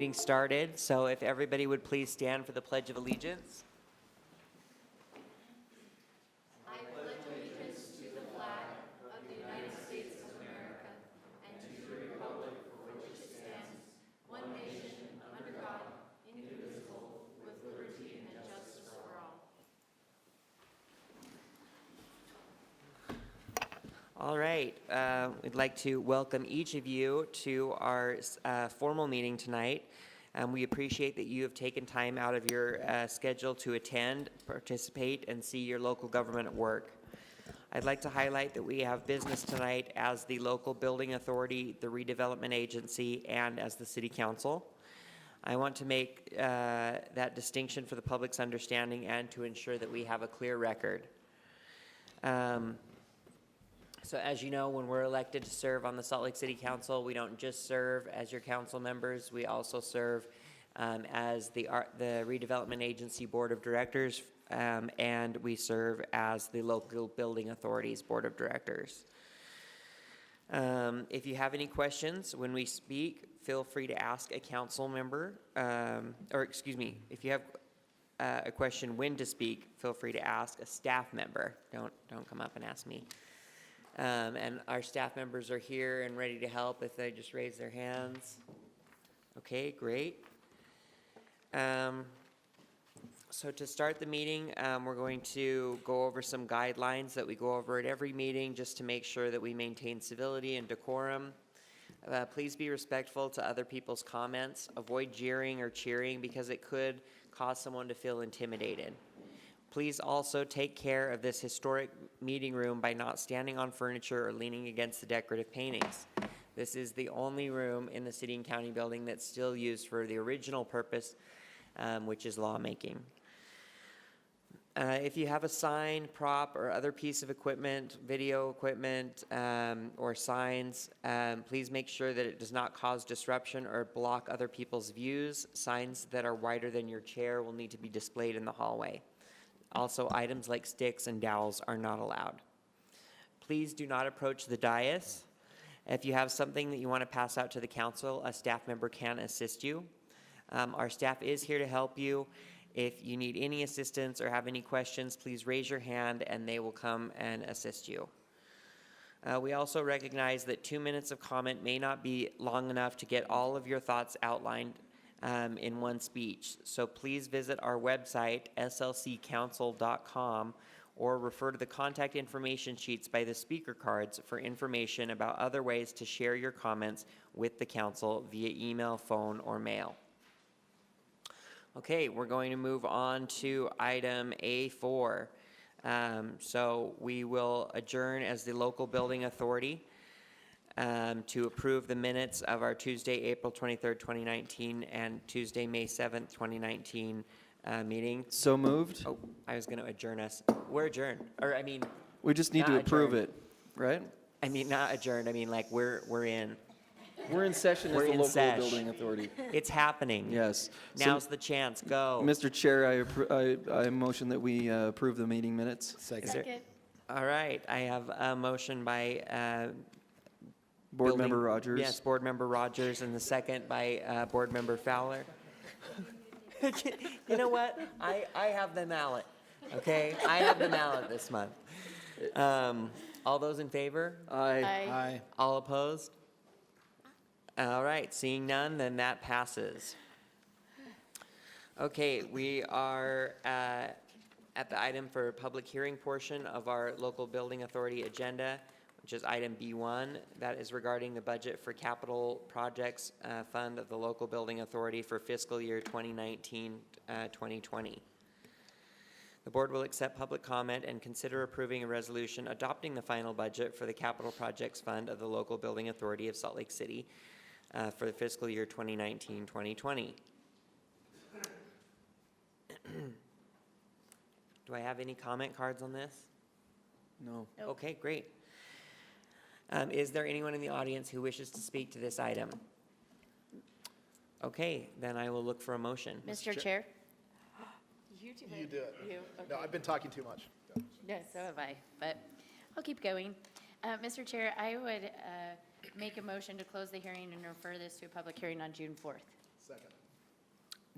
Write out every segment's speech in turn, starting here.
Being started, so if everybody would please stand for the Pledge of Allegiance. All right, we'd like to welcome each of you to our formal meeting tonight. We appreciate that you have taken time out of your schedule to attend, participate, and see your local government at work. I'd like to highlight that we have business tonight as the local building authority, the redevelopment agency, and as the city council. I want to make that distinction for the public's understanding and to ensure that we have a clear record. So as you know, when we're elected to serve on the Salt Lake City Council, we don't just serve as your council members, we also serve as the Redevelopment Agency Board of Directors, and we serve as the Local Building Authorities Board of Directors. If you have any questions when we speak, feel free to ask a council member, if you have a question when to speak, feel free to ask a staff member. Don't come up and ask me. And our staff members are here and ready to help if they just raise their hands. Okay, great. So to start the meeting, we're going to go over some guidelines that we go over at every meeting just to make sure that we maintain civility and decorum. Please be respectful to other people's comments. Avoid jeering or cheering because it could cause someone to feel intimidated. Please also take care of this historic meeting room by not standing on furniture or leaning against the decorative paintings. This is the only room in the city and county building that's still used for the original purpose, which is lawmaking. If you have a sign, prop, or other piece of equipment, video equipment, or signs, please make sure that it does not cause disruption or block other people's views. Signs that are wider than your chair will need to be displayed in the hallway. Also, items like sticks and dowels are not allowed. Please do not approach the dais. If you have something that you want to pass out to the council, a staff member can assist you. Our staff is here to help you. If you need any assistance or have any questions, please raise your hand and they will come and assist you. We also recognize that 2 minutes of comment may not be long enough to get all of your thoughts outlined in one speech. So please visit our website, slccouncil.com, or refer to the contact information sheets by the speaker cards for information about other ways to share your comments with the council via email, phone, or mail. Okay, we're going to move on to item A4. So we will adjourn as the local building authority to approve the minutes of our Tuesday, April 23rd, 2019 and Tuesday, May 7th, 2019 meeting. So moved. Oh, I was going to adjourn us. We're adjourned. Or I mean, We just need to approve it, right? I mean, not adjourned. I mean, like we're in. We're in session We're as the in local sesh. building authority. It's happening. Yes. Now's the chance. Go. Mr. Chair, I motion that we approve the meeting minutes. Second. All right. I have a motion by Board Member Rogers. Yes, Board Member Rogers, and the second by Board Member Fowler. You know what? I have the mallet, okay? I have the mallet this month. All those in favor? Aye. All opposed? All right, seeing none, then that passes. Okay, we are at the item for public hearing portion of our local building authority agenda, which is item B1. That is regarding the budget for capital projects fund of the local building authority for fiscal year 2019-2020. The board will accept public comment and consider approving a resolution adopting the final budget for the capital projects fund of the local building authority of Salt Lake City for the fiscal year 2019-2020. Do I have any comment cards on this? No. Okay, great. Is there anyone in the audience who wishes to speak to this item? Okay, then I will look for a motion. Mr. Chair? You do it. You, No, okay. I've been talking too much. No, so have I, but I'll keep going. Mr. Chair, I would make a motion to close the hearing and refer this to a public hearing on June 4th. Second.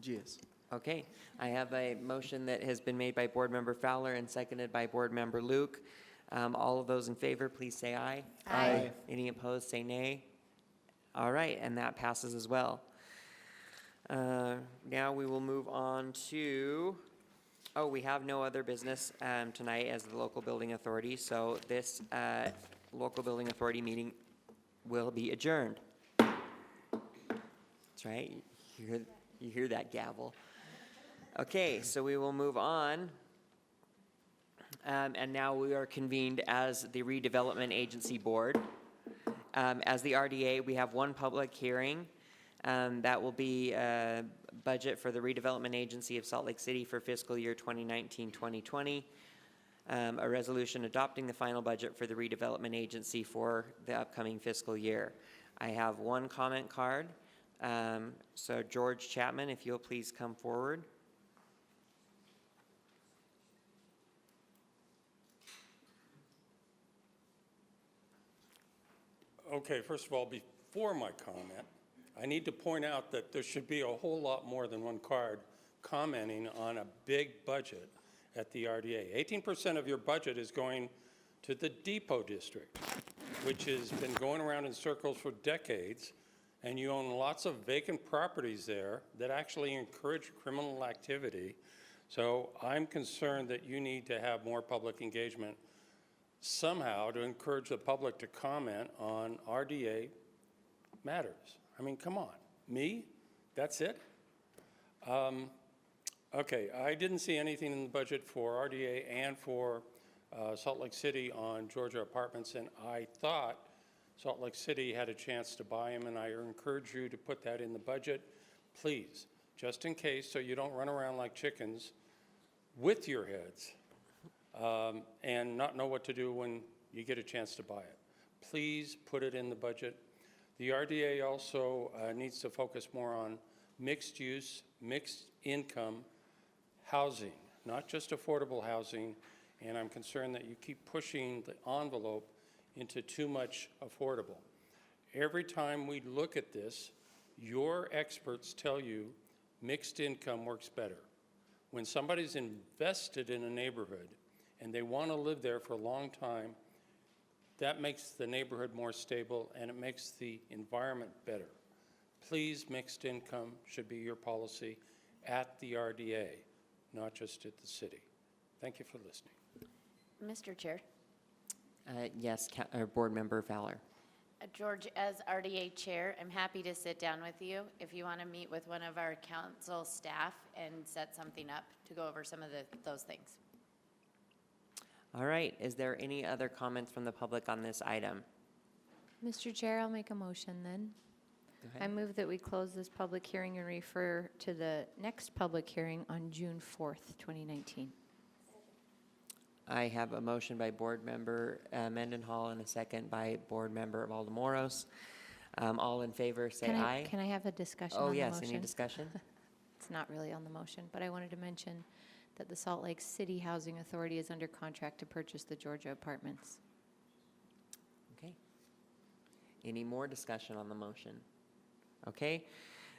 Yes. Okay, I have a motion that has been made by Board Member Fowler and seconded by Board Member Luke. All of those in favor, please say aye. Aye. Any opposed, say nay. All right, and that passes as well. Now we will move on to, we have no other business tonight as the local building authority, so this local building authority meeting will be adjourned. That's right, you hear that gavel. Okay, so we will move on. And now we are convened as the Redevelopment Agency Board. As the RDA, we have one public hearing. That will be budget for the Redevelopment Agency of Salt Lake City for fiscal year 2019-2020. A resolution adopting the final budget for the Redevelopment Agency for the upcoming fiscal year. I have one comment card. So George Chapman, if you'll please come forward. Okay, first of all, before my comment, I need to point out that there should be a whole lot more than one card commenting on a big budget at the RDA. 18% of your budget is going to the Depot District, which has been going around in circles for decades, and you own lots of vacant properties there that actually encourage criminal activity. So I'm concerned that you need to have more public engagement somehow to encourage the public to comment on RDA matters. I mean, come on. Me? That's it? Okay, I didn't see anything in the budget for RDA and for Salt Lake City on Georgia Apartments, and I thought Salt Lake City had a chance to buy them, and I encourage you to put that in the budget, please, just in case, so you don't run around like chickens with your heads and not know what to do when you get a chance to buy it. Please put it in the budget. The RDA also needs to focus more on mixed use, mixed income housing, not just affordable housing, and I'm concerned that you keep pushing the envelope into too much affordable. Every time we look at this, your experts tell you mixed income works better. When somebody's invested in a neighborhood and they want to live there for a long time, that makes the neighborhood more stable and it makes the environment better. Please, mixed income should be your policy at the RDA, not just at the city. Thank you for listening. Mr. Chair. Yes, Board Member Fowler. George, as RDA Chair, I'm happy to sit down with you if you want to meet with one of our council staff and set something up to go over some of those things. All right, is there any other comments from the public on this item? Mr. Chair, I'll make a motion then. Go I ahead. move that we close this public hearing and refer to the next public hearing on June 4th, 2019. I have a motion by Board Member Mendenhall and a second by Board Member Valdemoros. All in favor, say aye. Can I have a discussion Oh, on the yes, motion? any discussion? It's not really on the motion, but I wanted to mention that the Salt Lake City Housing Authority is under contract to purchase the Georgia Apartments. Okay. Any more discussion on the motion? Okay,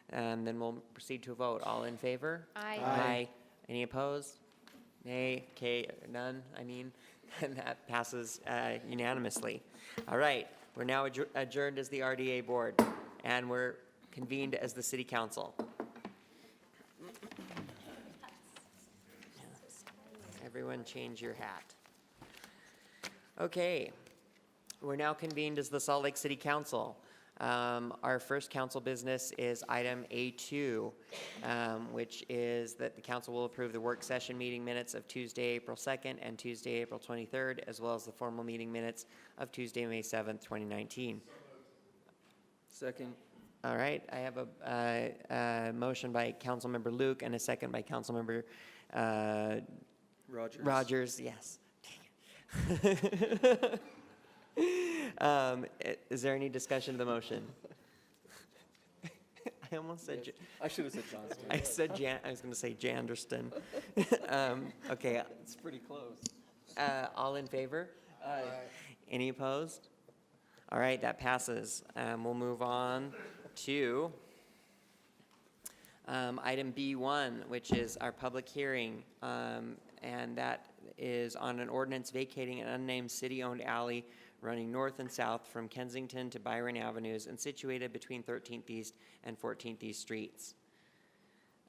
then we'll proceed to a vote. All in favor? Aye. Aye. Any opposed? Nay? Okay, none, I mean, and that passes unanimously. All right, we're now adjourned as the RDA Board, and we're convened as the City Council. Everyone change your hat. Okay, we're now convened as the Salt Lake City Council. Our first council business is item A2, which is that the council will approve the work session meeting minutes of Tuesday, April 2nd and Tuesday, April 23rd, as well as the formal meeting minutes of Tuesday, May 7th, 2019. Second. All right, I have a motion by Councilmember Luke and a second by Councilmember Rogers, yes. Is there any discussion of the motion? I almost said, I should have said Johnston. I said I was going to say Janderston. Okay, It's pretty close. all in favor? Aye. Any opposed? All right, that passes. We'll move on to Item B1, which is our public hearing, and that is on an ordinance vacating an unnamed city-owned alley running north and south from Kensington to Byron Avenues and situated between 13th East and 14th East Streets.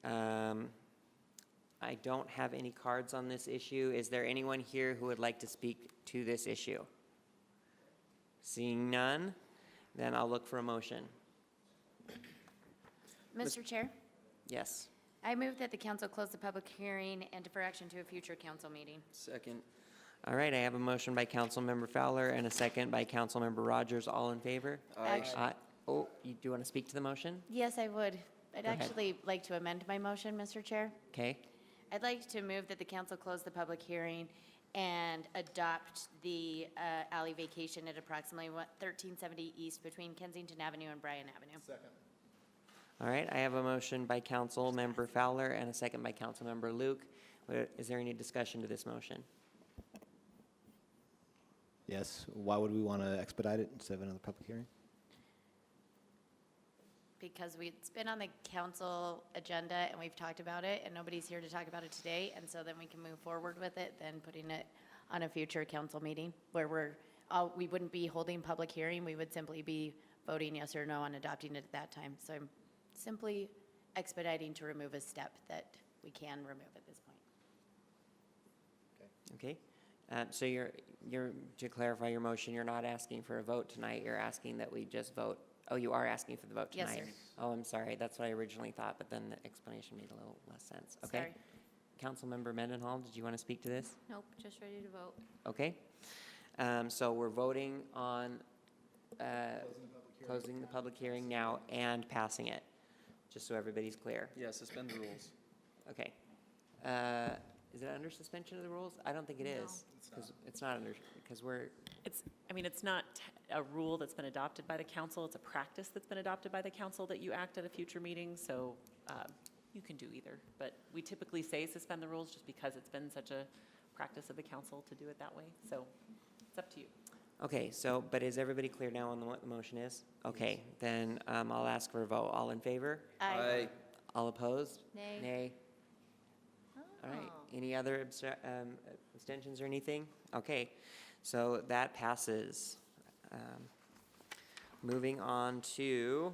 I don't have any cards on this issue. Is there anyone here who would like to speak to this issue? Seeing none, then I'll look for a motion. Mr. Chair, Yes. I move that the council close the public hearing and defer action to a future council meeting. Second. All right, I have a motion by Councilmember Fowler and a second by Councilmember Rogers. All in favor? Aye. Oh, you do want to speak to the motion? Yes, I would. I'd Go ahead. actually like to amend my motion, Mr. Chair. Okay. I'd like to move that the council close the public hearing and adopt the alley vacation at approximately 1370 East between Kensington Avenue and Bryan Avenue. Second. All right, I have a motion by Councilmember Fowler and a second by Councilmember Luke. Is there any discussion to this motion? Yes. Why would we want to expedite it instead of another public hearing? Because it's been on the council agenda and we've talked about it and nobody's here to talk about it today. And so then we can move forward with it than putting it on a future council meeting where we wouldn't be holding public hearing. We would simply be voting yes or no on adopting it at that time. So I'm simply expediting to remove a step that we can remove at this point. Okay. So to clarify your motion, you're not asking for a vote tonight. You're asking that we just vote. Oh, you are asking for the vote Yes, tonight? sir. Oh, I'm sorry. That's what I originally thought, but then the explanation made a little less sense. Okay. Sorry. Councilmember Mendenhall, did you want to speak to this? Nope, just ready to vote. Okay. So we're voting on closing the public hearing now and passing it, just so everybody's clear. Yeah, suspend the rules. Okay. Is it under suspension of the rules? I don't think it is. Because it's not under, because we're, It's not a rule that's been adopted by the council, it's a practice that's been adopted by the council that you act at a future meeting, so you can do either. But we typically say suspend the rules just because it's been such a practice of the council to do it that way, so it's up to you. okay, so, but is everybody clear now on what the motion is? Okay, then I'll ask for a vote. All in favor? Aye. All opposed? Nay. Nay. All right, any other abstentions or anything? Okay, so that passes. Moving on to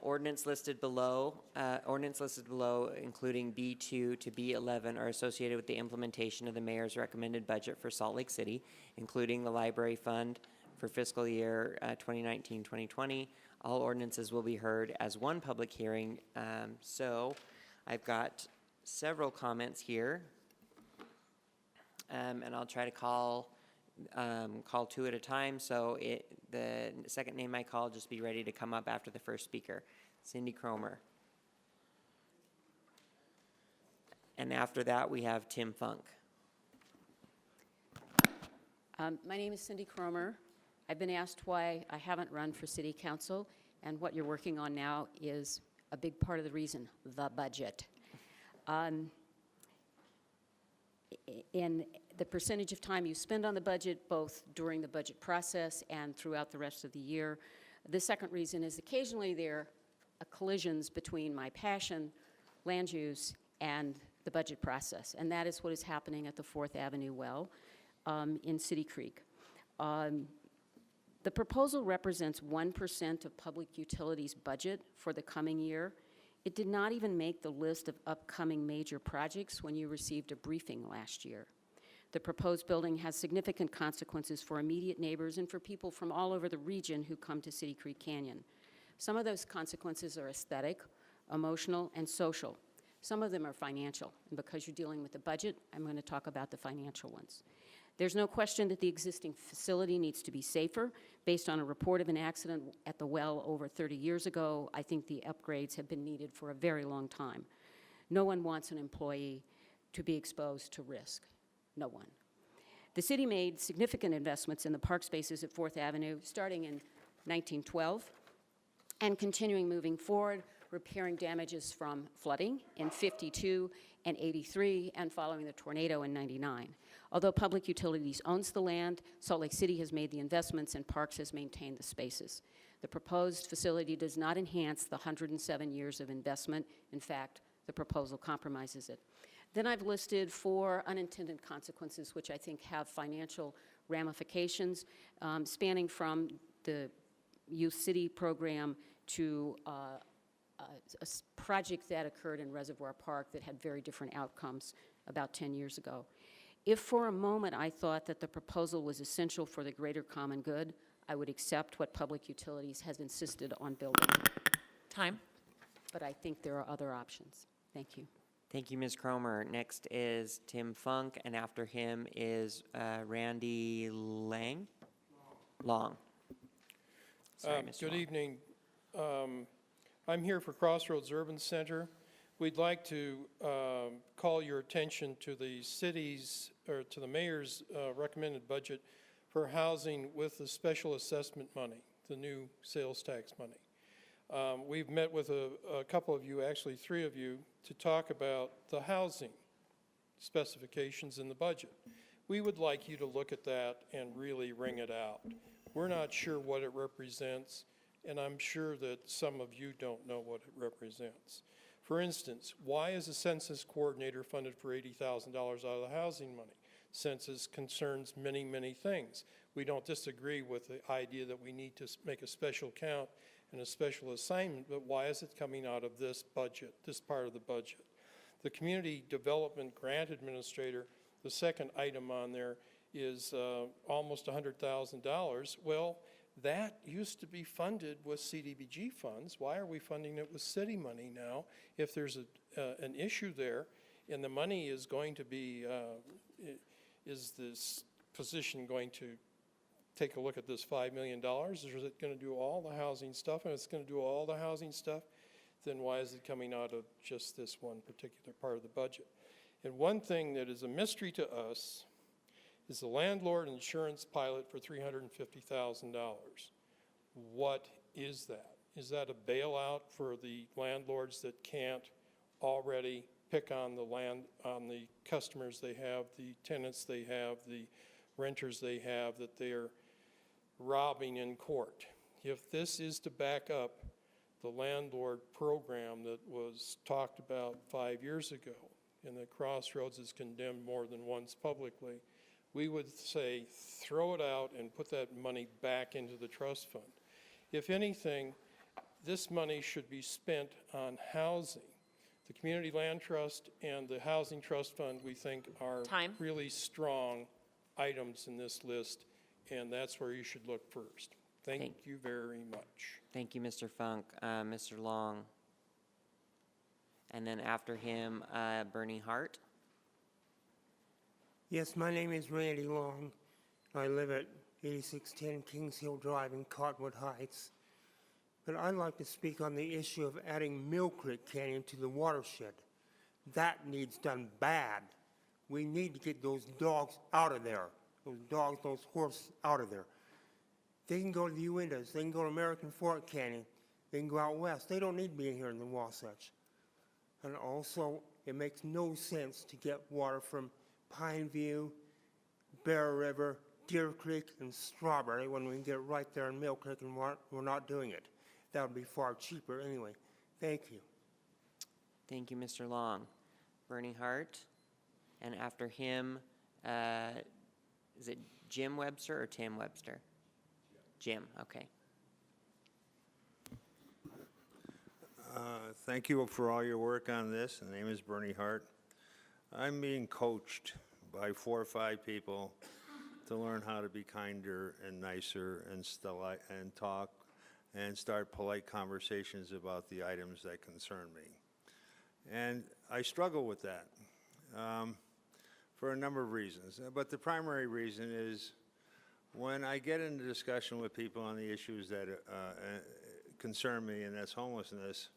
ordinance listed below, including B2 to B11 are associated with the implementation of the mayor's recommended budget for Salt Lake City, including the library fund for fiscal year 2019-2020. All ordinances will be heard as one public hearing. So I've got several comments here, and I'll try to call two at a time. So the second name I call, just be ready to come up after the first speaker. Cindy Cromer. And after that, we have Tim Funk. My name is Cindy Cromer. I've been asked why I haven't run for city council, and what you're working on now is a big part of the reason, the budget. In the percentage of time you spend on the budget, both during the budget process and throughout the rest of the year. The second reason is occasionally there are collisions between my passion, land use, and the budget process, and that is what is happening at the 4th Avenue well in City Creek. The proposal represents 1% of public utilities budget for the coming year. It did not even make the list of upcoming major projects when you received a briefing last year. The proposed building has significant consequences for immediate neighbors and for people from all over the region who come to City Creek Canyon. Some of those consequences are aesthetic, emotional, and social. Some of them are financial, and because you're dealing with the budget, I'm going to talk about the financial ones. There's no question that the existing facility needs to be safer. Based on a report of an accident at the well over 30 years ago, I think the upgrades have been needed for a very long time. No one wants an employee to be exposed to risk. No one. The city made significant investments in the park spaces at 4th Avenue starting in 1912 and continuing moving forward, repairing damages from flooding in 52 and 83 and following the tornado in 99. Although Public Utilities owns the land, Salt Lake City has made the investments and Parks has maintained the spaces. The proposed facility does not enhance the 107 years of investment. In fact, the proposal compromises it. Then I've listed 4 unintended consequences, which I think have financial ramifications, spanning from the Youth City program to project that occurred in Reservoir Park that had very different outcomes about 10 years ago. If for a moment I thought that the proposal was essential for the greater common good, I would accept what Public Utilities has insisted on building. Time. But I think there are other options. Thank you. Thank you, Ms. Cromer. Next is Tim Funk, and after him is Randy Long. Sorry, Mr. Good Long. evening. I'm here for Crossroads Urban Center. We'd like to call your attention to the city's, or to the mayor's recommended budget for housing with the special assessment money, the new sales tax money. We've met with a couple of you, actually 3 of you, to talk about the housing specifications in the budget. We would like you to look at that and really wring it out. We're not sure what it represents, and I'm sure that some of you don't know what it represents. For instance, why is a census coordinator funded for $80,000 out of the housing money? Census concerns many, many things. We don't disagree with the idea that we need to make a special count and a special assignment, but why is it coming out of this budget, this part of the budget? The Community Development Grant Administrator, the second item on there, is almost $100,000. Well, that used to be funded with CDBG funds. Why are we funding it with city money now? If there's an issue there, and the money is going to be, is this position going to take a look at this $5 million, or is it going to do all the housing stuff? And if it's going to do all the housing stuff, then why is it coming out of just this one particular part of the budget? And one thing that is a mystery to us is the landlord insurance pilot for $350,000. What is that? Is that a bailout for the landlords that can't already pick on the customers they have, the tenants they have, the renters they have that they're robbing in court? If this is to back up the landlord program that was talked about 5 years ago, and that Crossroads has condemned more than once publicly, we would say throw it out and put that money back into the trust fund. If anything, this money should be spent on housing. The Community Land Trust and the Housing Trust Fund, we think, are Time. really strong items in this list, and that's where you should look first. Thank you very much. Thank you, Mr. Funk. Mr. Long. And then after him, Bernie Hart. Yes, my name is Randy Long. I live at 8610 Kings Hill Drive in Cottonwood Heights. But I'd like to speak on the issue of adding Mill Creek Canyon to the watershed. That needs done bad. We need to get those dogs out of there. Those dogs, those horses out of there. They can go to the Uintas. They can go to American Fork Canyon. They can go out west. They don't need to be in here in the Wasatch. And also, it makes no sense to get water from Pine View, Bear River, Deer Creek, and Strawberry when we can get it right there in Mill Creek, and we're not doing it. That would be far cheaper anyway. Thank you. Thank you, Mr. Long. Bernie Hart. And after him, is it Jim Webster or Tim Webster? Jim, okay. Thank you for all your work on this. The name is Bernie Hart. I'm being coached by 4 or 5 people to learn how to be kinder and nicer and talk and start polite conversations about the items that concern me. And I struggle with that for a number of reasons. But the primary reason is when I get into discussion with people on the issues that concern me, and that's homelessness,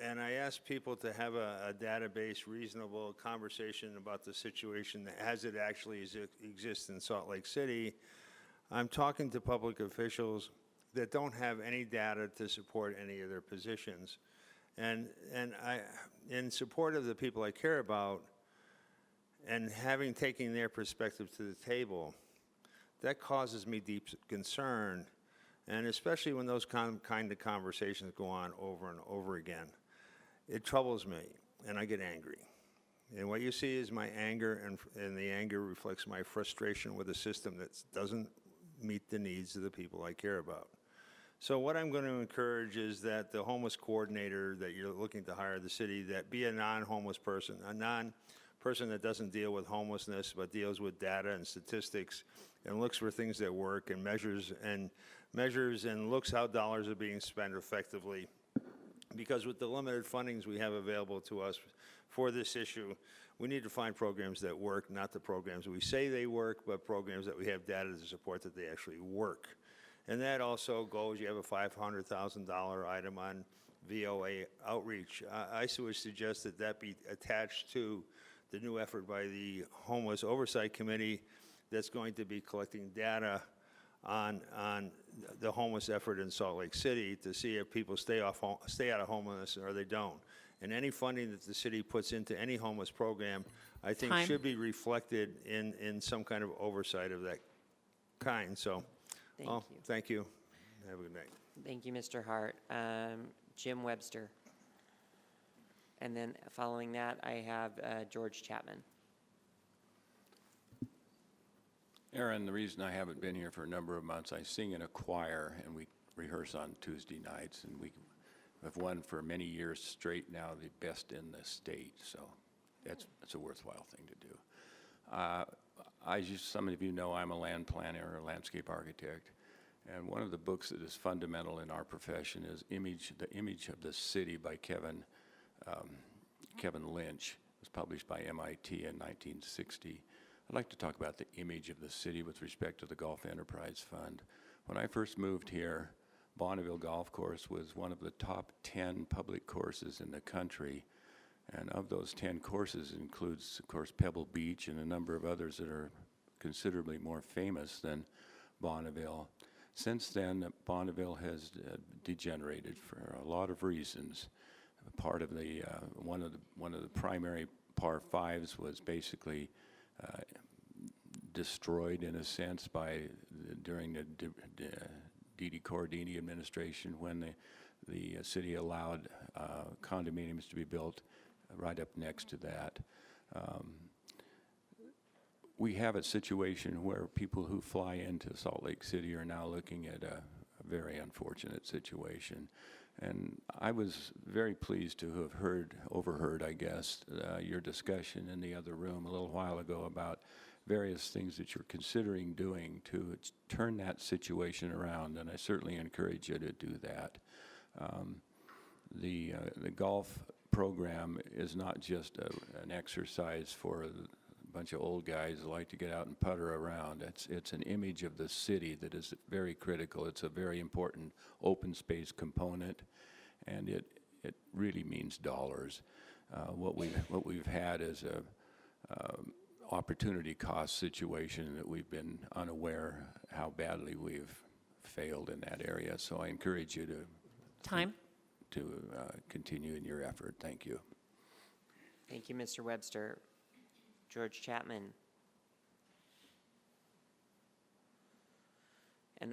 and I ask people to have a database, reasonable conversation about the situation as it actually exists in Salt Lake City, I'm talking to public officials that don't have any data to support any of their positions. And I, in support of the people I care about, and having taken their perspective to the table, that causes me deep concern, and especially when those kind of conversations go on over and over again. It troubles me, and I get angry. And what you see is my anger, and the anger reflects my frustration with a system that doesn't meet the needs of the people I care about. So what I'm going to encourage is that the homeless coordinator that you're looking to hire the city, that be a non-homeless person, a non-person that doesn't deal with homelessness but deals with data and statistics and looks for things that work and measures and looks how dollars are being spent effectively. Because with the limited fundings we have available to us for this issue, we need to find programs that work, not the programs we say they work, but programs that we have data to support that they actually work. And that also goes, you have a $500,000 item on VOA outreach. I would suggest that that be attached to the new effort by the Homeless Oversight Committee that's going to be collecting data on the homeless effort in Salt Lake City to see if people stay out of homelessness or they don't. And any funding that the city puts into any homeless program, I think Time. should be reflected in some kind of oversight of that kind. So, Thank you. thank you. Have a good night. Thank you, Mr. Hart. Jim Webster. And then following that, I have George Chapman. Aaron, the reason I haven't been here for a number of months, I sing in a choir, and we rehearse on Tuesday nights, and we have won for many years straight now the best in the state, so that's a worthwhile thing to do. Some of you know I'm a land planner or a landscape architect, and one of the books that is fundamental in our profession is The Image of the City by Kevin Lynch. It was published by MIT in 1960. I'd like to talk about the image of the city with respect to the Golf Enterprise Fund. When I first moved here, Bonneville Golf Course was one of the top 10 public courses in the country. And of those 10 courses includes, of course, Pebble Beach and a number of others that are considerably more famous than Bonneville. Since then, Bonneville has degenerated for a lot of reasons. Part of the one of the primary par fives was basically destroyed in a sense during the Didi Cordini administration when the city allowed condominiums to be built right up next to that. We have a situation where people who fly into Salt Lake City are now looking at a very unfortunate situation. And I was very pleased to have overheard, I guess, your discussion in the other room a little while ago about various things that you're considering doing to turn that situation around, and I certainly encourage you to do that. The golf program is not just an exercise for a bunch of old guys who like to get out and putter around. It's an image of the city that is very critical. It's a very important open space component, and it really means dollars. What we've had is a opportunity cost situation that we've been unaware how badly we've failed in that area. So I encourage you to continue in your effort. Thank you. Thank you, Mr. Webster. George Chapman. And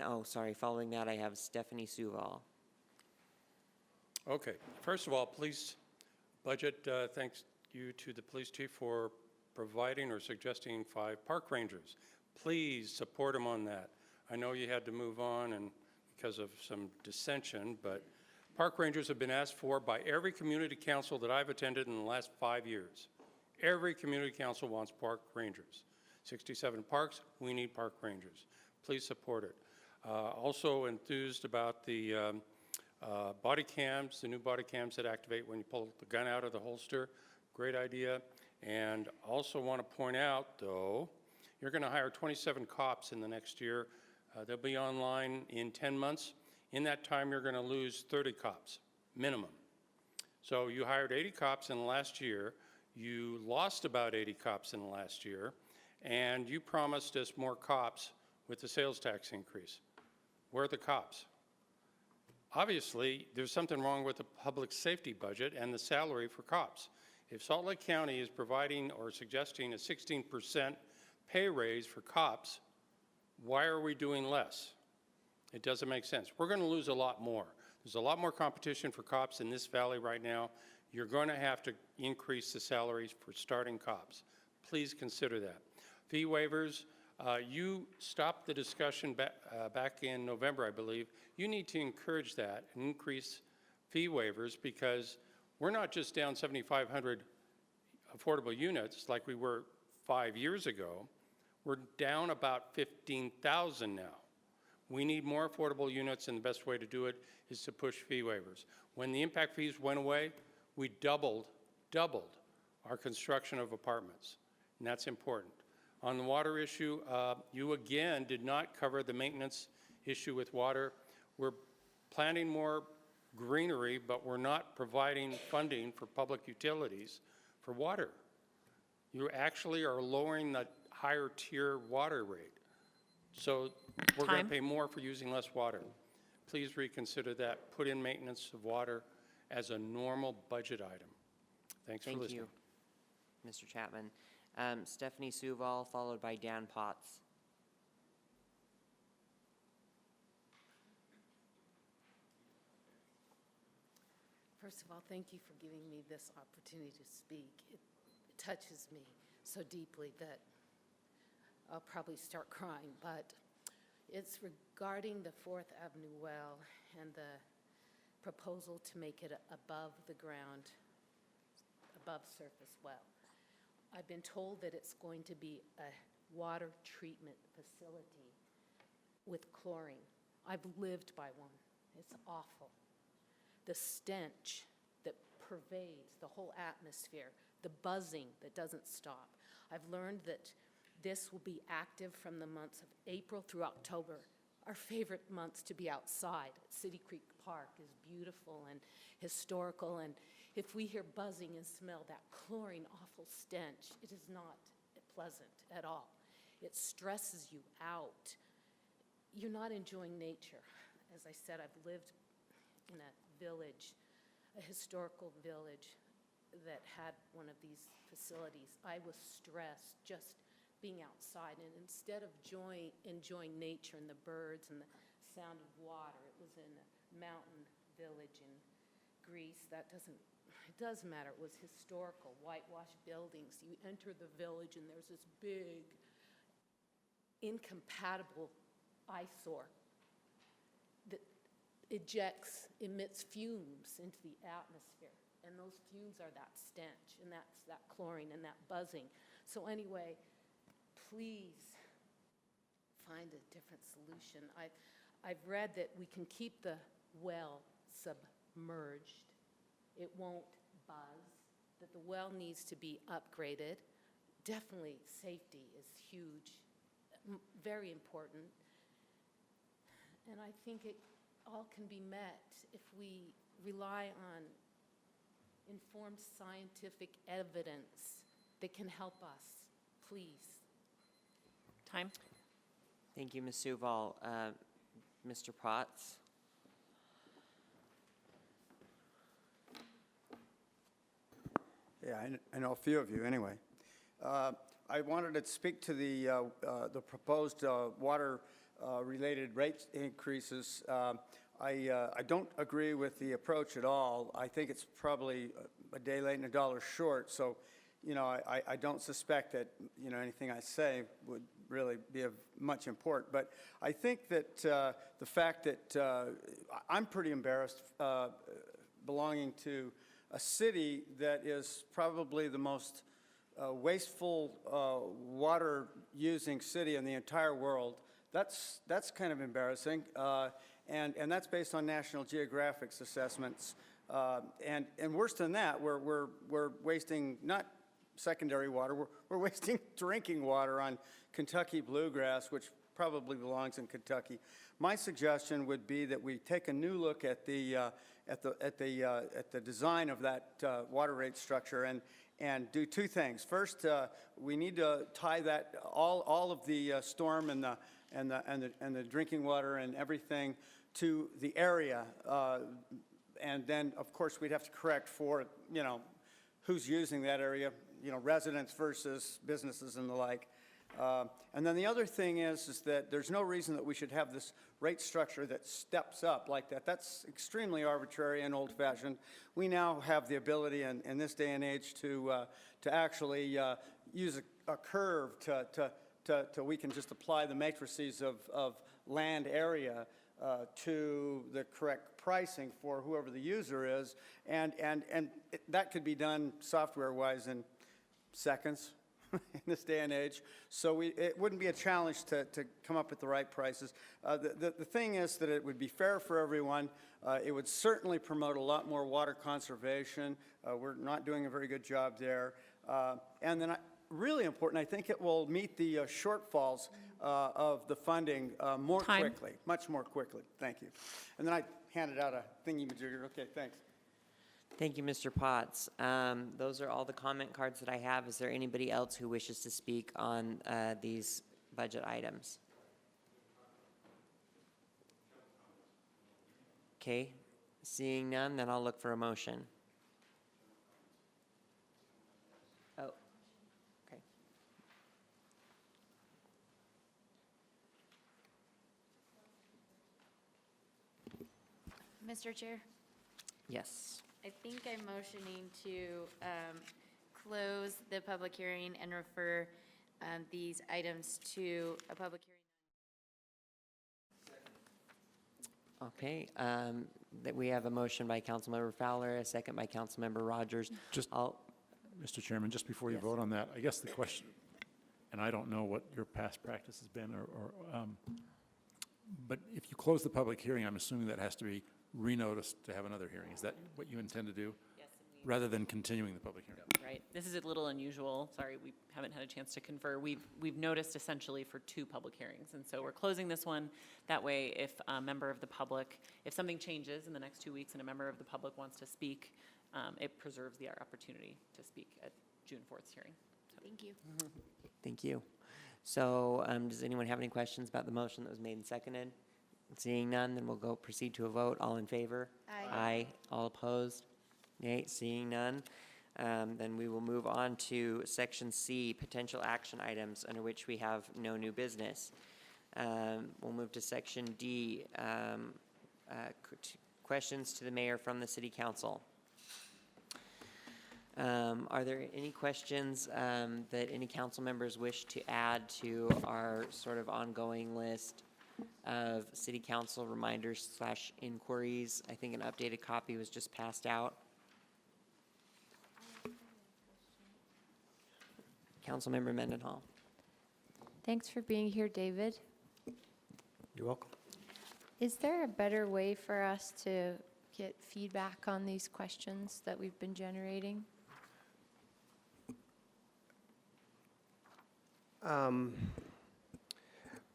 following that, I have Stephanie Suval. Okay, first of all, police budget, thanks you to the police chief for providing or suggesting 5 park rangers. Please support him on that. I know you had to move on and because of some dissension, but park rangers have been asked for by every community council that I've attended in the last 5 years. Every community council wants park rangers. 67 parks, we need park rangers. Please support it. Also enthused about the body cams, the new body cams that activate when you pull the gun out of the holster. Great idea. And also want to point out, though, you're going to hire 27 cops in the next year. They'll be online in 10 months. In that time, you're going to lose 30 cops, minimum. So you hired 80 cops in the last year. You lost about 80 cops in the last year. And you promised us more cops with the sales tax increase. Where are the cops? Obviously, there's something wrong with the public safety budget and the salary for cops. If Salt Lake County is providing or suggesting a 16% pay raise for cops, Why are we doing less? It doesn't make sense. We're going to lose a lot more. There's a lot more competition for cops in this valley right now. You're going to have to increase the salaries for starting cops. Please consider that. Fee waivers, you stopped the discussion back in November, I believe. You need to encourage that and increase fee waivers, because we're not just down 7,500 affordable units like we were 5 years ago. We're down about 15,000 now. We need more affordable units, and the best way to do it is to push fee waivers. When the impact fees went away, we doubled our construction of apartments, and that's important. On the water issue, you again did not cover the maintenance issue with water. We're planting more greenery, but we're not providing funding for public utilities for water. You actually are lowering the higher tier water rate. So we're going to Time. pay more for using less water. Please reconsider that. Put in maintenance of water as a normal budget item. Thanks for Thank listening. you, Mr. Chapman. Stephanie Suval, followed by Dan Potts. First of all, thank you for giving me this opportunity to speak. It touches me so deeply that I'll probably start crying, but it's regarding the 4th Avenue well and the proposal to make it above the ground, above surface well. I've been told that it's going to be a water treatment facility with chlorine. I've lived by one. It's awful. The stench that pervades the whole atmosphere, the buzzing that doesn't stop. I've learned that this will be active from the months of April through October. Our favorite months to be outside. City Creek Park is beautiful and historical, and if we hear buzzing and smell that chlorine awful stench, it is not pleasant at all. It stresses you out. You're not enjoying nature. As I said, I've lived in a village, a historical village that had one of these facilities. I was stressed just being outside, and instead of enjoying nature and the birds and the sound of water, it was in a mountain village in Greece. It does matter. It was historical, whitewashed buildings. You enter the village and there's this big, incompatible eyesore that emits fumes into the atmosphere. And those fumes are that stench, and that's that chlorine and that buzzing. So anyway, please find a different solution. I've read that we can keep the well submerged. It won't buzz, that the well needs to be upgraded. Definitely safety is huge, very important. And I think it all can be met if we rely on informed scientific evidence that can help us. Please. Time. Thank you, Ms. Suval. Mr. Potts? Yeah, I know a few of you anyway. I wanted to speak to the proposed water-related rate increases. I don't agree with the approach at all. I think it's probably a day late and a dollar short. So, you know, I don't suspect that, you know, anything I say would really be of much import. But I think that the fact that I'm pretty embarrassed belonging to a city that is probably the most wasteful water-using city in the entire world. That's kind of embarrassing, and that's based on National Geographic's assessments. And worse than that, we're wasting not secondary water, we're wasting drinking water on Kentucky bluegrass, which probably belongs in Kentucky. My suggestion would be that we take a new look at the design of that water rate structure and do two things. First, we need to tie that all of the storm and the drinking water and everything to the area, and then of course we'd have to correct for, you know, who's using that area, you know, residents versus businesses and the like. And then the other thing is that there's no reason that we should have this rate structure that steps up like that. That's extremely arbitrary and old-fashioned. We now have the ability in this day and age to actually use a curve to we can just apply the matrices of land area to the correct pricing for whoever the user is, and that could be done software-wise in seconds in this day and age. So it wouldn't be a challenge to come up with the right prices. The thing is that it would be fair for everyone. It would certainly promote a lot more water conservation. We're not doing a very good job there. And then really important, I think it will meet the shortfalls of the funding more quickly, much more quickly. Thank you. And then I handed out a thingy-majigger. Okay, thanks. Thank you, Mr. Potts. Those are all the comment cards that I have. Is there anybody else who wishes to speak on these budget items? Okay, seeing none, then I'll look for a motion. Oh, okay. Mr. Chair, Yes. I think I'm motioning to close the public hearing and refer these items to a public hearing. Okay, that we have a motion by Councilmember Fowler, a second by Councilmember Rogers. Just, Mr. Chairman, just before you Yes. vote on that, I guess the question, and I don't know what your past practice has been, but if you close the public hearing, I'm assuming that has to be renoticed to have another hearing. Is that what you intend to do? Yes, Rather than continuing the public hearing? Right. This is a little unusual. Sorry, we haven't had a chance to confer. We've noticed essentially for 2 public hearings. And so we're closing this one. That way, if a member of the public, if something changes in the next 2 weeks and a member of the public wants to speak, it preserves the opportunity to speak at June 4th hearing. So. Thank you. Thank you. So does anyone have any questions about the motion that was made and seconded? Seeing none, then we'll proceed to a vote. All in favor? Aye. Aye. All opposed? Nay. Seeing none, then we will move on to Section C, potential action items, under which we have no new business. We'll move to Section D, questions to the mayor from the City Council. Are there any questions that any council members wish to add to our sort of ongoing list of city council reminders / inquiries? I think an updated copy was just passed out. Councilmember Mendenhall. Thanks for being here, David. You're welcome. Is there a better way for us to get feedback on these questions that we've been generating?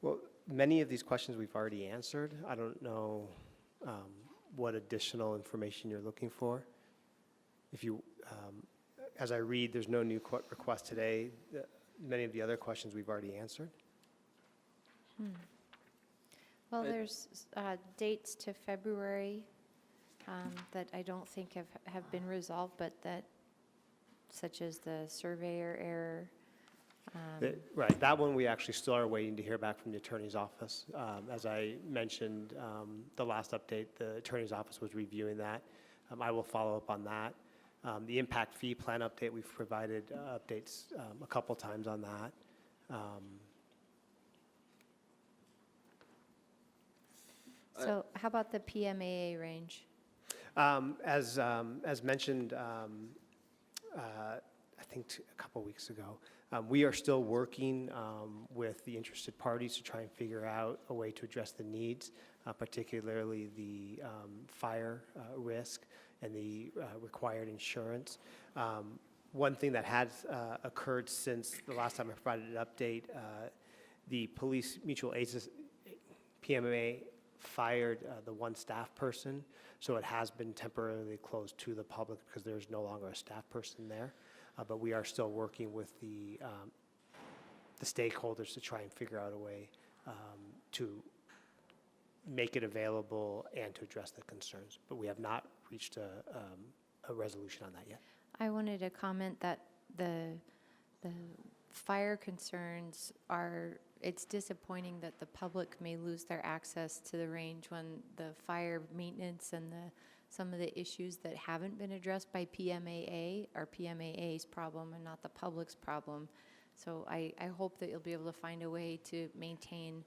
Well, many of these questions we've already answered. I don't know what additional information you're looking for. If you, as I read, there's no new request today. Many of the other questions we've already answered. Well, there's dates to February that I don't think have been resolved, but that, such as the surveyor error. Right, that one we actually still are waiting to hear back from the attorney's office. As I mentioned, the last update, the attorney's office was reviewing that. I will follow up on that. The impact fee plan update, we've provided updates a couple times on that. So how about the PMAA range? As mentioned, I think a couple weeks ago, we are still working with the interested parties to try and figure out a way to address the needs, particularly the fire risk and the required insurance. One thing that has occurred since the last time I provided an update, the police mutual aid PMA fired the one staff person, so it has been temporarily closed to the public because there's no longer a staff person there. But we are still working with the stakeholders to try and figure out a way to make it available and to address the concerns. But we have not reached a resolution on that yet. I wanted to comment that the fire concerns are, it's disappointing that the public may lose their access to the range when the fire maintenance and some of the issues that haven't been addressed by PMAA are PMAA's problem and not the public's problem. So I hope that you'll be able to find a way to maintain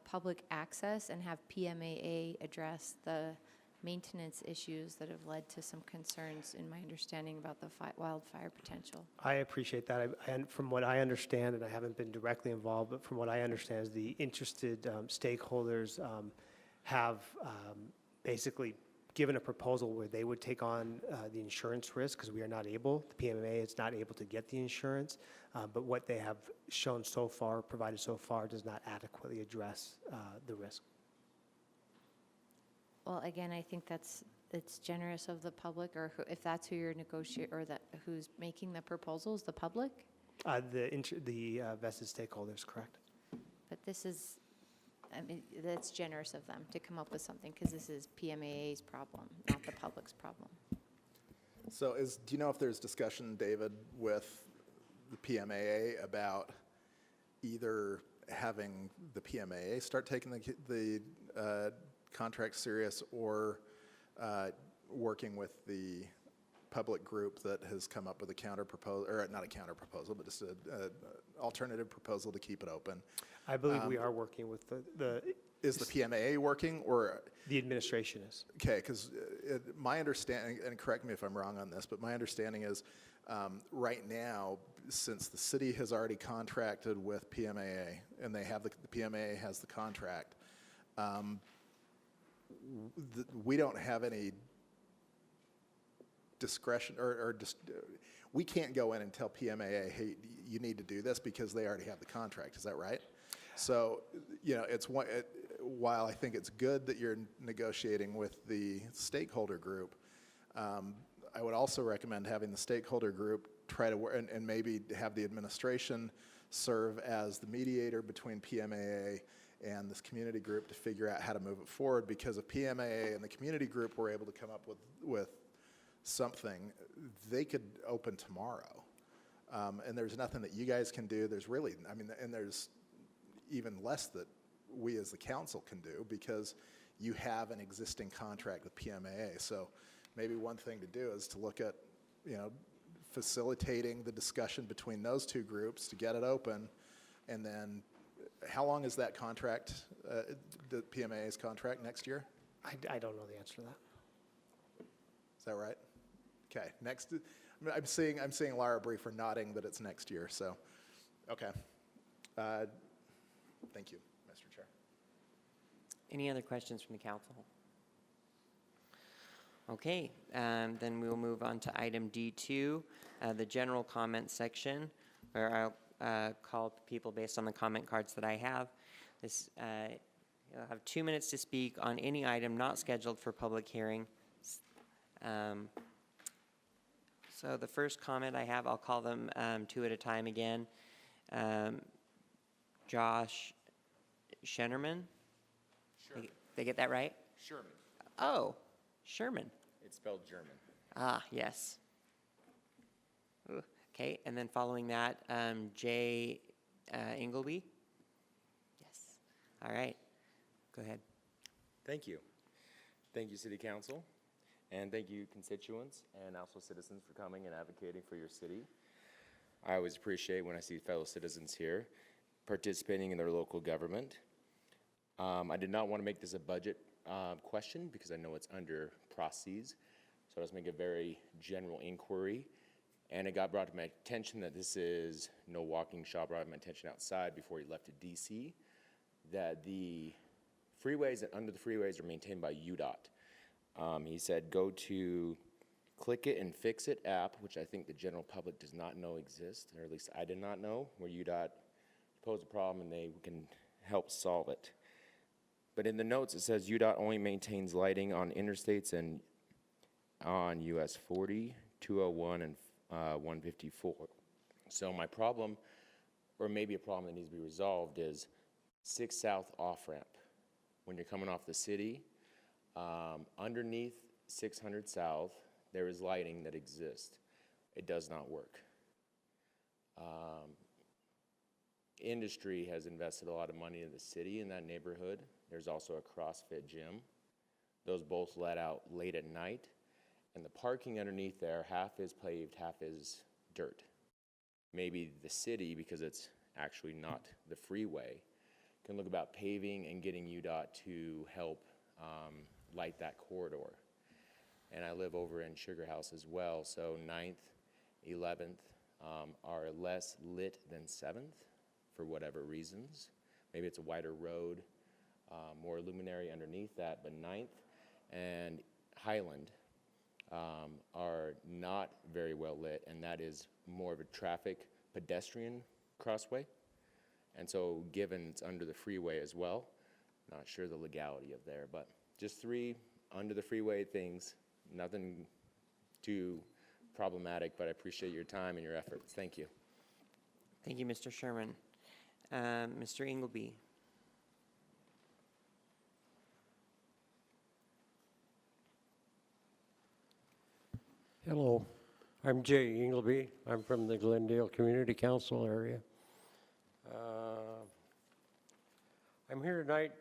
public access and have PMAA address the maintenance issues that have led to some concerns in my understanding about the wildfire potential. I appreciate that. And from what I understand, and I haven't been directly involved, but from what I understand is the interested stakeholders have basically given a proposal where they would take on the insurance risk because we are not able, the PMA is not able to get the insurance, but what they have shown so far, provided so far, does not adequately address the risk. Well, again, I think it's generous of the public, or if that's who you're negotiating, or who's making the proposals, the public? The vested stakeholders, correct? But this is, I mean, that's generous of them to come up with something, because this is PMAA's problem, not the public's problem. So do you know if there's discussion, David, with the PMAA about either having the PMAA start taking the contract serious, or working with the public group that has come up with a counter proposal, or not a counter proposal, but just an alternative proposal to keep it open? I believe we are working with the Is the PMAA working, or? The administration is. Okay, because my understanding, and correct me if I'm wrong on this, but my understanding is right now, since the city has already contracted with PMAA, and they have the PMAA has the contract, we don't have any discretion, we can't go in and tell PMAA, hey, you need to do this, because they already have the contract. Is that right? So, you know, while I think it's good that you're negotiating with the stakeholder group, I would also recommend having the stakeholder group try to work, and maybe have the administration serve as the mediator between PMAA and this community group to figure out how to move it forward. Because if PMAA and the community group were able to come up with something, they could open tomorrow. And there's nothing that you guys can do. There's really, I mean, and there's even less that we as the council can do, because you have an existing contract with PMAA. So maybe one thing to do is to look at, you know, facilitating the discussion between those two groups to get it open. And then how long is that contract, the PMAA's contract, next year? I don't know the answer to that. Is that right? Okay, next, I'm seeing Lara Briefer nodding that it's next year, so, okay. Thank you, Mr. Chair. Any other questions from the council? Okay, then we will move on to item D2, the general comment section, where I'll call people based on the comment cards that I have. You'll have 2 minutes to speak on any item not scheduled for public hearing. So the first comment I have, I'll call them two at a time again. Josh Shennerman. Sherman. They get that right? Sherman. Oh, Sherman. It's spelled German. Ah, yes. Ooh, okay, and then following that, Jay Ingleby. Yes. All right. Go ahead. Thank you. Thank you, City Council, and thank you, constituents, and also citizens for coming and advocating for your city. I always appreciate when I see fellow citizens here participating in their local government. I did not want to make this a budget question, because I know it's under processes, so I was making a very general inquiry, and it got brought to my attention that this is no walking shop. Brought to my attention outside before he left to DC, that the freeways and under the freeways are maintained by UDOT. He said go to Click It and Fix It app, which I think the general public does not know exists, or at least I did not know, where UDOT pose a problem and they can help solve it. But in the notes, it says UDOT only maintains lighting on interstates and on US 40, 201, and 154. So my problem, or maybe a problem that needs to be resolved, is 6 South off-ramp. When you're coming off the city, underneath 600 South, there is lighting that exists. It does not work. industry has invested a lot of money in the city in that neighborhood. There's also a CrossFit gym. Those both let out late at night. And the parking underneath there, half is paved, half is dirt. Maybe the city, because it's actually not the freeway, can look about paving and getting UDOT to help light that corridor. And I live over in Sugar House as well, so 9th, 11th are less lit than 7th for whatever reasons. Maybe it's a wider road, more luminary underneath that, but 9th and Highland are not very well lit, and that is more of a traffic pedestrian crossway. And so given it's under the freeway as well, not sure the legality of there, but just 3 under the freeway things, nothing too problematic, but I appreciate your time and your efforts. Thank you. Thank you, Mr. Sherman. Mr. Ingleby. Hello, I'm Jay Ingleby. I'm from the Glendale Community Council area. I'm here tonight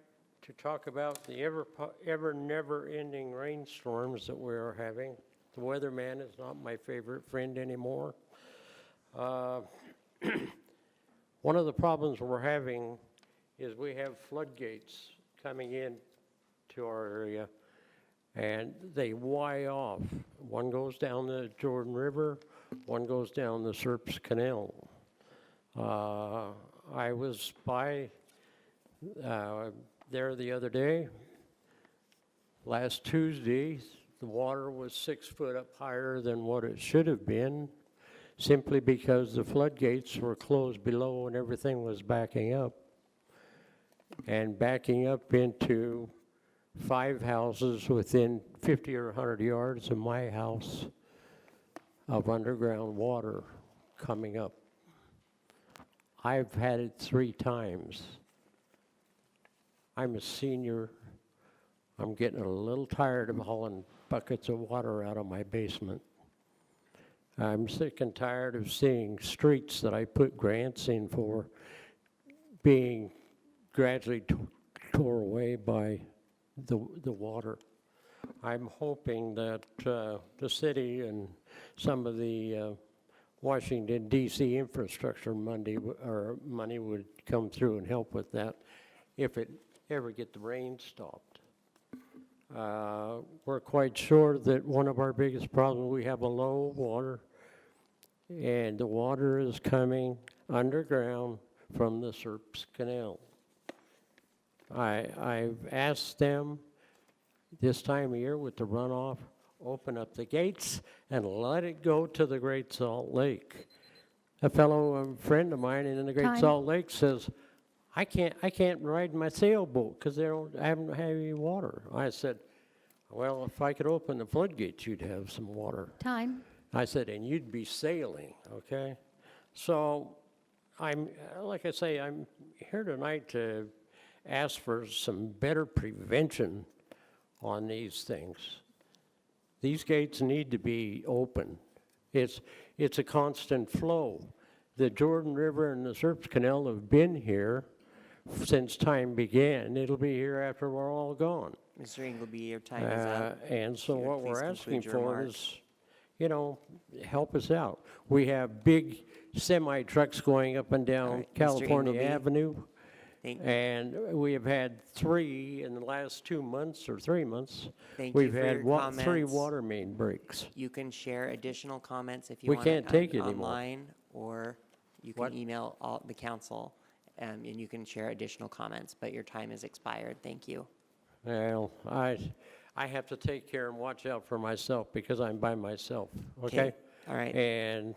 to talk about the ever never-ending rainstorms that we are having. The weatherman is not my favorite friend anymore. One of the problems we're having is we have floodgates coming in to our area, and they Y off. One goes down the Jordan River, one goes down the Serps Canal. I was by there the other day. Last Tuesday, the water was 6 foot up higher than what it should have been, simply because the floodgates were closed below and everything was backing up. And backing up into 5 houses within 50 or 100 yards of my house of underground water coming up. I've had it 3 times. I'm a senior. I'm getting a little tired of hauling buckets of water out of my basement. I'm sick and tired of seeing streets that I put grants in for being gradually tore away by the water. I'm hoping that the city and some of the Washington D.C. infrastructure money would come through and help with that if it ever get the rain stopped. We're quite sure that one of our biggest problems, we have a low water, and the water is coming underground from the Serps Canal. I've asked them this time of year with the runoff, open up the gates and let it go to the Great Salt Lake. A fellow friend of mine in the Great Salt Lake says, I can't ride my sailboat because I don't have any water. I said, well, if I could open the floodgates, you'd have some water. Time. I said, and you'd be sailing, okay? So like I say, I'm here tonight to ask for some better prevention on these things. These gates need to be open. It's a constant flow. The Jordan River and the Serps Canal have been here since time began. It'll be here after we're all gone. Mr. Ingleby, your time is up. And so If you would what we're please asking conclude your for remarks. is, help us out. We have big semi trucks going up and down right, Mr. California Ingleby. Avenue. Thank you. And we have had 3 in the last 2 months or 3 months. Thank We've you for had your 3 comments. water main breaks. You can share additional comments if you We want can't take it anymore. online, or you can email the council, and you can share additional comments, but your time has expired. Thank you. Well, I have to take care and watch out for myself because I'm by myself, okay? All right. And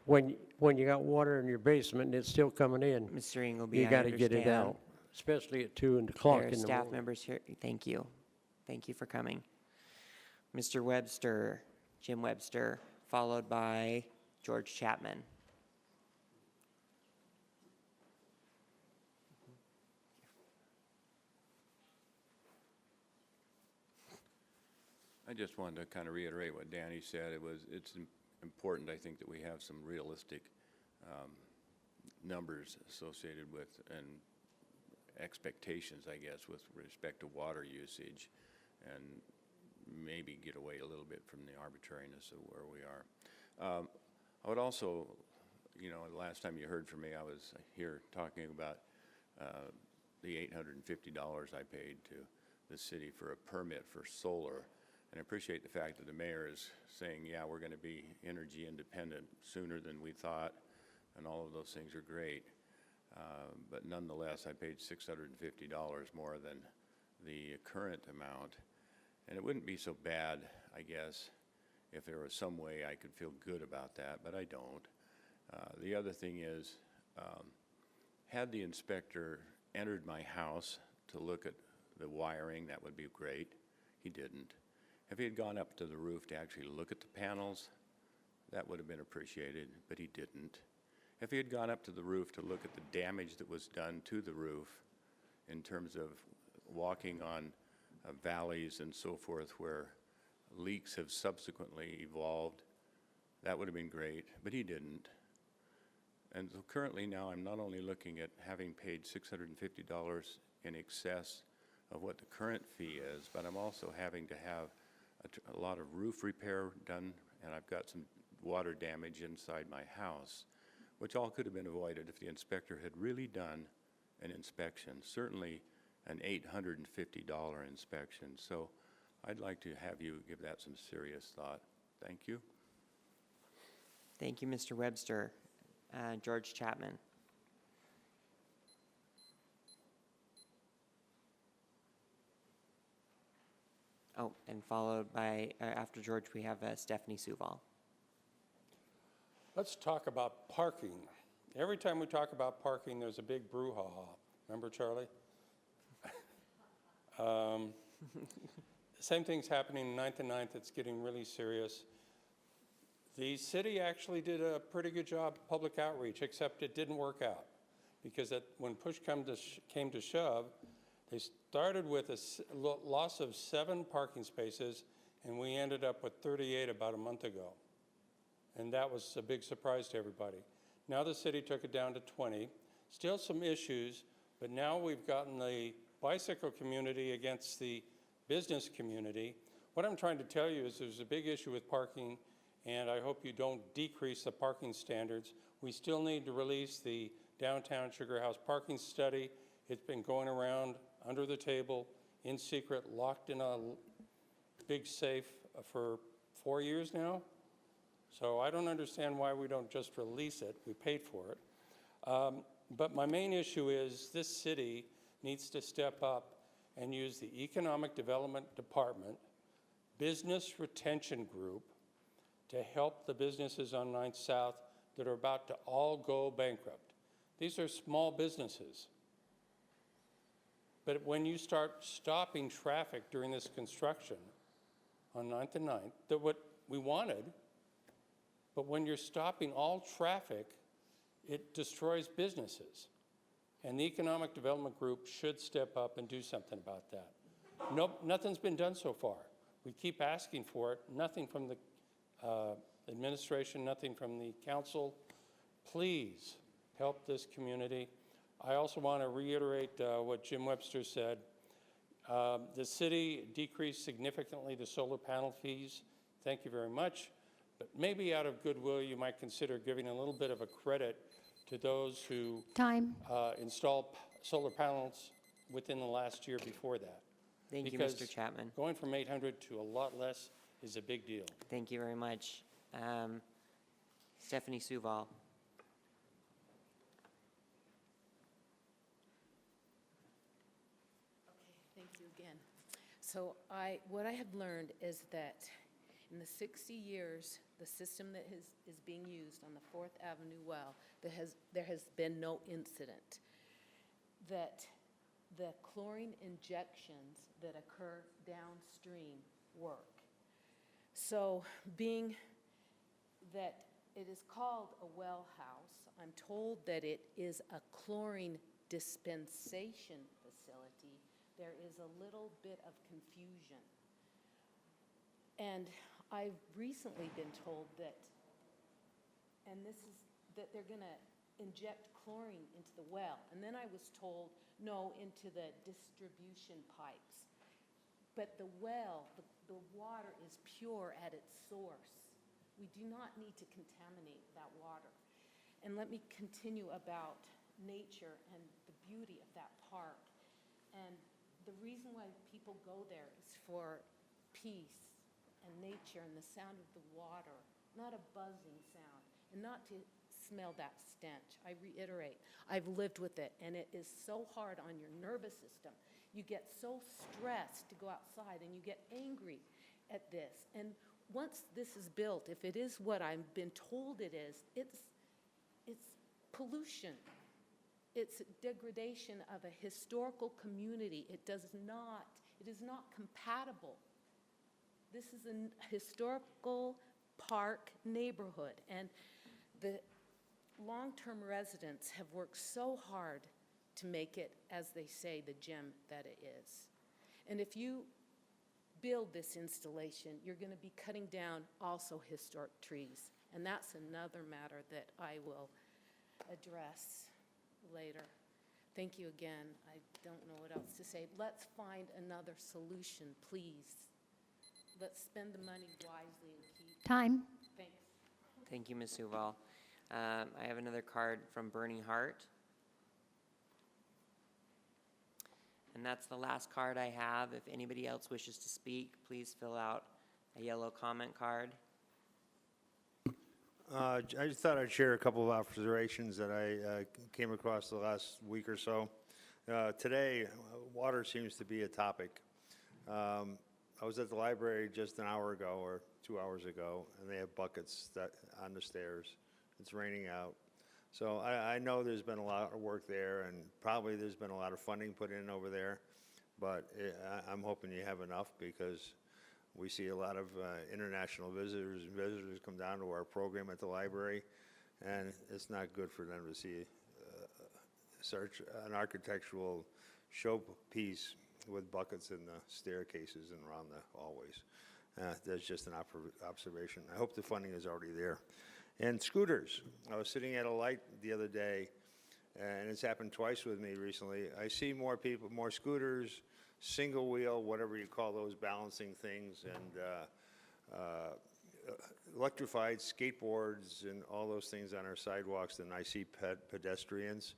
when you got water in your basement and it's still coming in, Mr. Ingleby, you I got to get it understand. out, especially at 2 o'clock There are in the staff morning. members here. Thank you. Thank you for coming. Mr. Webster, Jim Webster, followed by George Chapman. I just wanted to kind of reiterate what Danny said. It's important, I think, that we have some realistic numbers associated with and expectations, I guess, with respect to water usage, and maybe get away a little bit from the arbitrariness of where we are. I would also, you know, the last time you heard from me, I was here talking about the $850 I paid to the city for a permit for solar. And I appreciate the fact that the mayor is saying, yeah, we're going to be energy independent sooner than we thought, and all of those things are great. But nonetheless, I paid $650 more than the current amount. And it wouldn't be so bad, I guess, if there was some way I could feel good about that, but I don't. The other thing is, had the inspector entered my house to look at the wiring, that would be great. He didn't. If he had gone up to the roof to actually look at the panels, that would have been appreciated, but he didn't. If he had gone up to the roof to look at the damage that was done to the roof in terms of walking on valleys and so forth where leaks have subsequently evolved, that would have been great, but he didn't. And so currently now I'm not only looking at having paid $650 in excess of what the current fee is, but I'm also having to have a lot of roof repair done, and I've got some water damage inside my house, which all could have been avoided if the inspector had really done an inspection, certainly an $850 inspection. So I'd like to have you give that some serious thought. Thank you. Thank you, Mr. Webster. George Chapman. Oh, and followed by, after George, we have Stephanie Suval. Let's talk about parking. Every time we talk about parking, there's a big brouhaha. Remember, Charlie? Same thing's happening in 9th and 9th. It's getting really serious. The city actually did a pretty good job of public outreach, except it didn't work out. Because when push came to shove, they started with a loss of 7 parking spaces, and we ended up with 38 about a month ago. And that was a big surprise to everybody. Now the city took it down to 20. Still some issues, but now we've gotten the bicycle community against the business community. What I'm trying to tell you is there's a big issue with parking, and I hope you don't decrease the parking standards. We still need to release the downtown Sugar House parking study. It's been going around under the table, in secret, locked in a big safe for 4 years now. So I don't understand why we don't just release it. We paid for it. But my main issue is this city needs to step up and use the Economic Development Department, Business Retention Group, to help the businesses on 9th South that are about to all go bankrupt. These are small businesses. But when you start stopping traffic during this construction on 9th and 9th, that what we wanted, but when you're stopping all traffic, it destroys businesses. And the Economic Development Group should step up and do something about that. Nope, nothing's been done so far. We keep asking for it, nothing from the administration, nothing from the council. Please help this community. I also want to reiterate what Jim Webster said. The city decreased significantly the solar panel fees. Thank you very much. But maybe out of goodwill, you might consider giving a little bit of a credit to those who installed solar panels within the last year before that. Thank you, Mr. Chapman. Going from 800 to a lot less is a big deal. Thank you very much. Stephanie Suval. Thank you again. So what I have learned is that in the 60 years, the system that is being used on the 4th Avenue well, there has been no incident. That the chlorine injections that occur downstream work. So being that it is called a well house, I'm told that it is a chlorine dispensation facility. There is a little bit of confusion. And I've recently been told that, and this is, that they're gonna inject chlorine into the well. And then I was told, no, into the distribution pipes. But the well, the water is pure at its source. We do not need to contaminate that water. And let me continue about nature and the beauty of that park. And the reason why people go there is for peace and nature and the sound of the water, not a buzzing sound, and not to smell that stench. I reiterate, I've lived with it, and it is so hard on your nervous system. You get so stressed to go outside, and you get angry at this. And once this is built, if it is what I've been told it is, it's pollution. It's degradation of a historical community. It is not compatible. This is a historical park neighborhood, and the long-term residents have worked so hard to make it, as they say, the gem that it is. And if you build this installation, you're going to be cutting down also historic trees. And that's another matter that I will address later. Thank you again. I don't know what else to say. Let's find another solution, please. Let's spend the money wisely and keep. Time. Thanks. Thank you, Ms. Huval. I have another card from Burning Heart. And that's the last card I have. If anybody else wishes to speak, please fill out a yellow comment card. I just thought I'd share a couple of observations that I came across the last week or so. Today, water seems to be a topic. I was at the library just an hour ago or 2 hours ago, and they have buckets on the stairs. It's raining out. So I know there's been a lot of work there, and probably there's been a lot of funding put in over there, but I'm hoping you have enough, because we see a lot of international visitors come down to our program at the library, and it's not good for them to see an architectural showpiece with buckets in the staircases and around the hallways. That's just an observation. I hope the funding is already there. And scooters. I was sitting at a light the other day, and it's happened twice with me recently. I see more people, more scooters, single wheel, whatever you call those balancing things, and electrified skateboards and all those things on our sidewalks than I see pedestrians.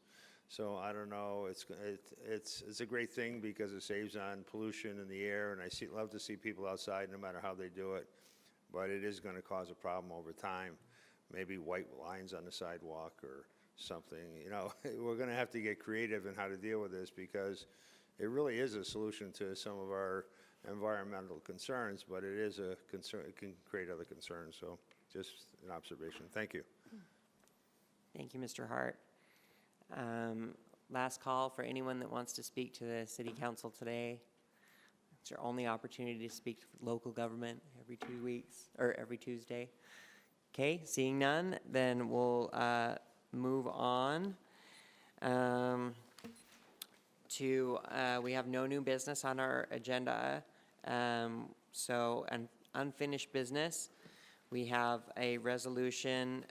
So I don't know, it's a great thing because it saves on pollution in the air, and I love to see people outside no matter how they do it, but it is going to cause a problem over time. Maybe white lines on the sidewalk or something. You know, we're going to have to get creative in how to deal with this, because it really is a solution to some of our environmental concerns, but it is a concern. It can create other concerns. So just an observation. Thank you. Thank you, Mr. Hart. Last call for anyone that wants to speak to the city council today. It's your only opportunity to speak to local government every 2 weeks, or every Tuesday. Okay, seeing none, then we'll move on to, we have no new business on our agenda. So an unfinished business, we have a resolution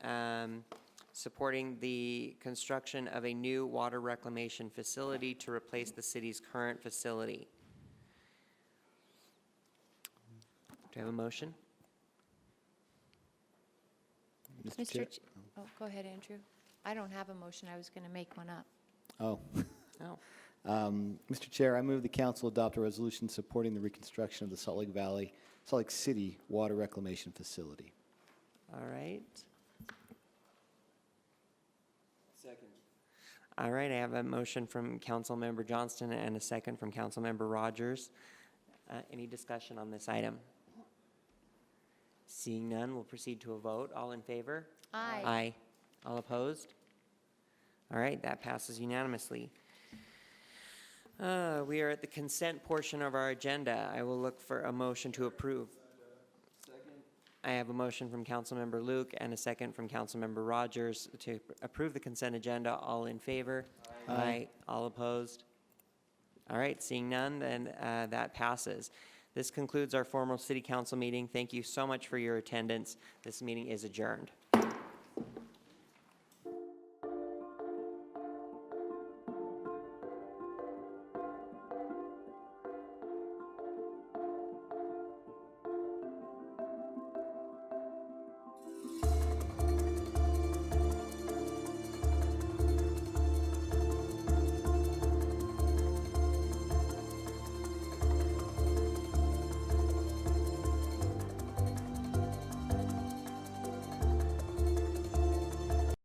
supporting the construction of a new water reclamation facility to replace the city's current facility. Do I have a motion? Mr. Oh, go ahead, Andrew. I don't have a motion. I was going to make one up. Oh. Oh. Mr. Chair, I move the council adopt a resolution supporting the reconstruction of the Salt Lake City water reclamation facility. All right. Second. All right, I have a motion from Councilmember Johnston and a second from Councilmember Rogers. Any discussion on this item? Seeing none, we'll proceed to a vote. All in favor? Aye. Aye. All opposed? All right, that passes unanimously. We are at the consent portion of our agenda. I will look for a motion to approve. I have a motion from Councilmember Luke and a second from Councilmember Rogers to approve the consent agenda. All in favor? Aye. All opposed? All right, seeing none, then that passes. This concludes our formal city council meeting. Thank you so much for your attendance. This meeting is adjourned.